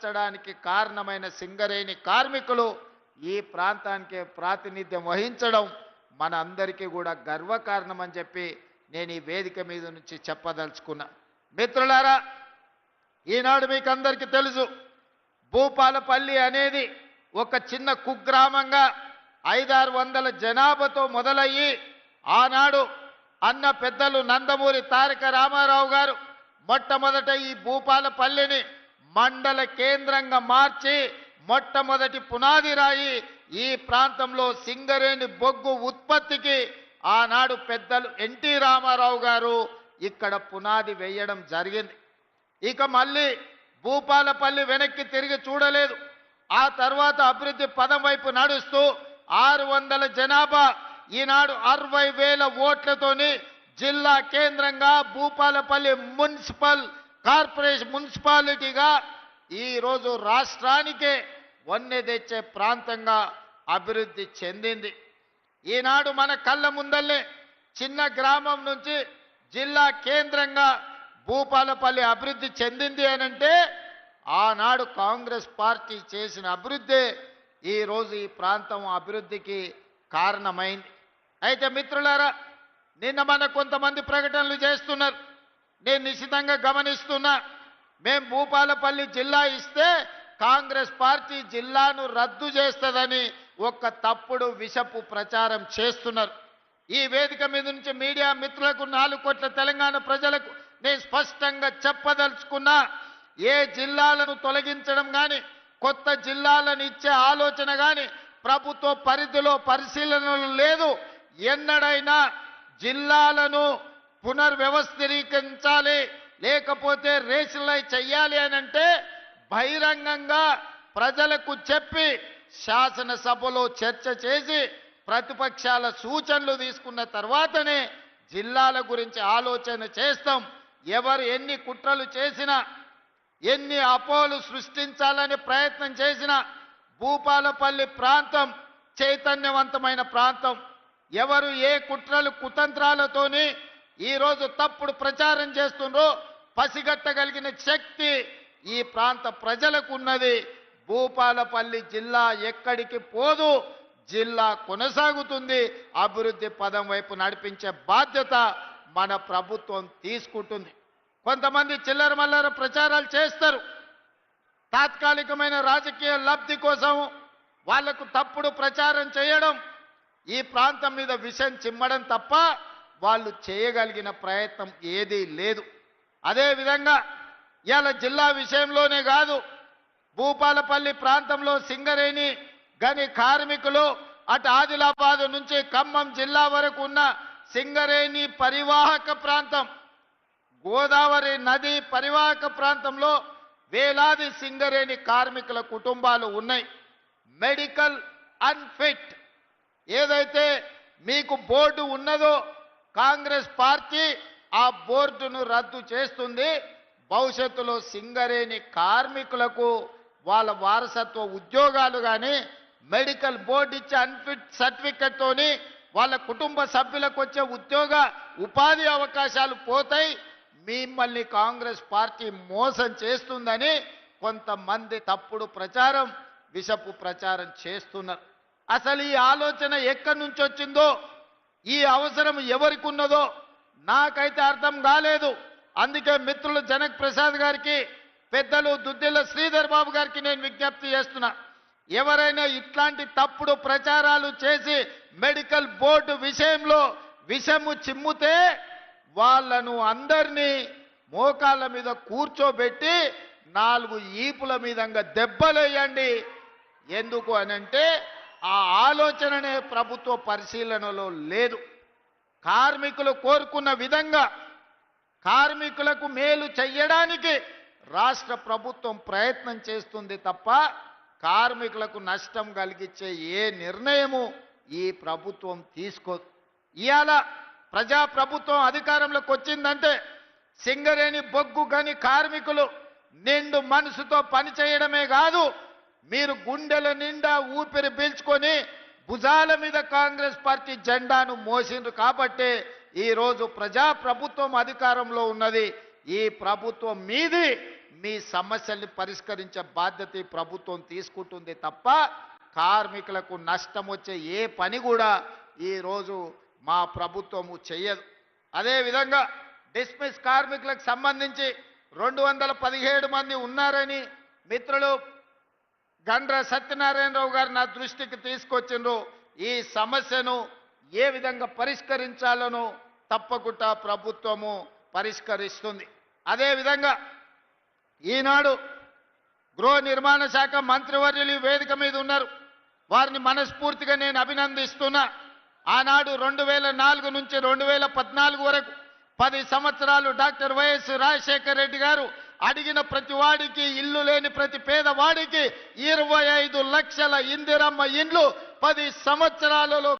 డానికి కారణమైన సింగరేణి కార్మికులు ఈ ప్రాంతానికి ప్రాతినిధ్యం వహించడం మన అందరికీ కూడా గర్వకారణం అని చెప్పి నేను ఈ వేదిక మీద నుంచి చెప్పదలుచుకున్నా. మిత్రులారా, ఈనాడు మీకు అందరికీ తెలుసు, భూపాలపల్లి అనేది ఒక చిన్న కుగ్రామంగా 500-600 జనాభాతో మొదలయ్యి ఆనాడు అన్న పెద్దలు నందమూరి తారక రామారావు గారు మొట్టమొదట ఈ భూపాలపల్లిని మండల కేంద్రంగా మార్చి మొట్టమొదటి పునాది రాయి ఈ ప్రాంతంలో సింగరేణి బొగ్గు ఉత్పత్తికి ఆనాడు పెద్దలు ఎన్టీ రామారావు గారు ఇక్కడ పునాది వేయడం జరిగింది. ఇక మళ్ళీ భూపాలపల్లి వెనక్కి తిరిగి చూడలేదు. ఆ తర్వాత అభివృద్ధి పదం వైపు నడుస్తూ 600 జనాభా ఈనాడు 60,000 ఓట్లతోని జిల్లా కేంద్రంగా భూపాలపల్లి మున్సిపాలిటీగా ఈరోజు రాష్ట్రానికే వన్నె తెచ్చే ప్రాంతంగా అభివృద్ధి చెందింది. ఈనాడు మన కళ్ళ ముందల్లే చిన్న గ్రామం నుంచి జిల్లా కేంద్రంగా భూపాలపల్లి అభివృద్ధి చెందింది అనంటే ఆనాడు కాంగ్రెస్ పార్టీ చేసిన అభివృద్ధి ఈరోజు ఈ ప్రాంతం అభివృద్ధికి కారణమైంది. అయితే మిత్రులారా, నిన్న మన కొంతమంది ప్రకటనలు చేస్తున్నారు. నేను నిశ్చితంగా గమనిస్తున్నా. మేము భూపాలపల్లి జిల్లా ఇస్తే కాంగ్రెస్ పార్టీ జిల్లాను రద్దు చేస్తుందని ఒక తప్పుడు విషపు ప్రచారం చేస్తున్నారు. ఈ వేదిక మీద నుంచి మీడియా మిత్రులకు 4 కోట్ల తెలంగాణ ప్రజలకు నేను స్పష్టంగా చెప్పదలుచుకున్నా, ఏ జిల్లాలను తొలగించడం కానీ కొత్త జిల్లాలను ఇచ్చే ఆలోచన కానీ ప్రభుత్వ పరిధిలో పరిశీలనలు లేదు. ఎన్నడైనా జిల్లాలను పునర్వ్యవస్థీకరించాలి, లేకపోతే రేషనలైజ్ చెయ్యాలి అనంటే బహిరంగంగా ప్రజలకు చెప్పి శాసనసభలో చర్చ చేసి ప్రతిపక్షాల సూచనలు తీసుకున్న తర్వాతనే జిల్లాల గురించి ఆలోచన చేస్తాం. ఎవరు ఎన్ని కుట్రలు చేసినా, ఎన్ని అపోహలు సృష్టించాలని ప్రయత్నం చేసినా భూపాలపల్లి ప్రాంతం చైతన్యవంతమైన ప్రాంతం. ఎవరు ఏ కుట్రలు కుతంత్రాలతోని ఈరోజు తప్పుడు ప్రచారం చేస్తుండ్రో పసిగట్టగలిగిన శక్తి ఈ ప్రాంత ప్రజలకు ఉన్నది. భూపాలపల్లి జిల్లా ఎక్కడికి పోదు, జిల్లా కొనసాగుతుంది. అభివృద్ధి పదం వైపు నడిపించే బాధ్యత మన ప్రభుత్వం తీసుకుంటుంది. కొంతమంది చిల్లర మల్లర ప్రచారాలు చేస్తారు. తాత్కాలికమైన రాజకీయ లబ్ధి కోసం వాళ్లకు తప్పుడు ప్రచారం చేయడం, ఈ ప్రాంతం మీద విషం చిమ్మడం తప్ప వాళ్ళు చేయగలిగిన ప్రయత్నం ఏదీ లేదు. అదేవిధంగా ఇవాళ జిల్లా విషయంలోనే కాదు, భూపాలపల్లి ప్రాంతంలో సింగరేణి గని కార్మికులు అటు ఆదిలాబాద్ నుంచి ఖమ్మం జిల్లా వరకు ఉన్న సింగరేణి పరివాహక ప్రాంతం, గోదావరి నది పరివాహక ప్రాంతంలో వేలాది సింగరేణి కార్మికుల కుటుంబాలు ఉన్నాయి. మెడికల్ అన్ఫిట్ ఏదైతే మీకు బోర్డు ఉన్నదో కాంగ్రెస్ పార్టీ ఆ బోర్డును రద్దు చేస్తుంది. భవిష్యత్తులో సింగరేణి కార్మికులకు వాళ్ళ వారసత్వ ఉద్యోగాలు కానీ మెడికల్ బోర్డు ఇచ్చే అన్ఫిట్ సర్టిఫికెట్తోని వాళ్ళ కుటుంబ సభ్యులకు వచ్చే ఉపాధి అవకాశాలు పోతాయి. మిమ్మల్ని కాంగ్రెస్ పార్టీ మోసం చేస్తుందని కొంతమంది తప్పుడు ప్రచారం, విషపు ప్రచారం చేస్తున్నారు. అసలు ఈ ఆలోచన ఎక్కడి నుంచి వచ్చిందో, ఈ అవసరం ఎవరికి ఉన్నదో నాకైతే అర్థం కాలేదు. అందుకే మిత్రులు జనక్ ప్రసాద్ గారికి, పెద్దలు దుద్దిల్ల శ్రీధర్ బాబు గారికి నేను విజ్ఞప్తి చేస్తున్నా, ఎవరైనా ఇట్లాంటి తప్పుడు ప్రచారాలు చేసి మెడికల్ బోర్డు విషయంలో విషము చిమ్ముతే వాళ్ళను అందరినీ మోకాళ్ళ మీద కూర్చోబెట్టి 4 ఈపుల మీదంగా దెబ్బలేయండి. ఎందుకు అనంటే ఆ ఆలోచననే ప్రభుత్వ పరిశీలనలో లేదు. కార్మికులు కోరుకున్న విధంగా కార్మికులకు మేలు చెయ్యడానికి రాష్ట్ర ప్రభుత్వం ప్రయత్నం చేస్తుంది తప్ప కార్మికులకు నష్టం కలిగించే ఏ నిర్ణయము ఈ ప్రభుత్వం తీసుకోదు. ఇవాళ ప్రజా ప్రభుత్వం అధికారంలోకి వచ్చిందంటే సింగరేణి బొగ్గు గని కార్మికులు నిండు మనసుతో పనిచేయడమే కాదు, మీరు గుండెల నిండా ఊపిరి పీల్చుకొని భుజాల మీద కాంగ్రెస్ పార్టీ జెండాను మోసిండ్రు కాబట్టి ఈరోజు ప్రజా ప్రభుత్వం అధికారంలో ఉన్నది. ఈ ప్రభుత్వం మీది మీ సమస్యల్ని పరిష్కరించే బాధ్యత ఈ ప్రభుత్వం తీసుకుంటుంది తప్ప కార్మికులకు నష్టం వచ్చే ఏ పని కూడా ఈరోజు మా ప్రభుత్వము చెయ్యదు. అదేవిధంగా డిస్మిస్ కార్మికులకు సంబంధించి 217 మంది ఉన్నారని మిత్రులు గండ్ర సత్యనారాయణరావు గారు నా దృష్టికి తీసుకొచ్చిండ్రు. ఈ సమస్యను ఏ విధంగా పరిష్కరించాలనో తప్పకుండా ప్రభుత్వము పరిష్కరిస్తుంది. అదేవిధంగా ఈనాడు గృహ నిర్మాణ శాఖ మంత్రివర్యులు ఈ వేదిక మీద ఉన్నారు. వారిని మనస్ఫూర్తిగా నేను అభినందిస్తున్నా. ఆనాడు 2004 నుంచి 2014 వరకు 10 సంవత్సరాలు డాక్టర్ వైఎస్ రాజశేఖర రెడ్డి గారు అడిగిన ప్రతి వాడికి, ఇల్లు లేని ప్రతి పేదవాడికి 25 లక్షల ఇందిరమ్మ ఇండ్లు 10 సంవత్సరాలలో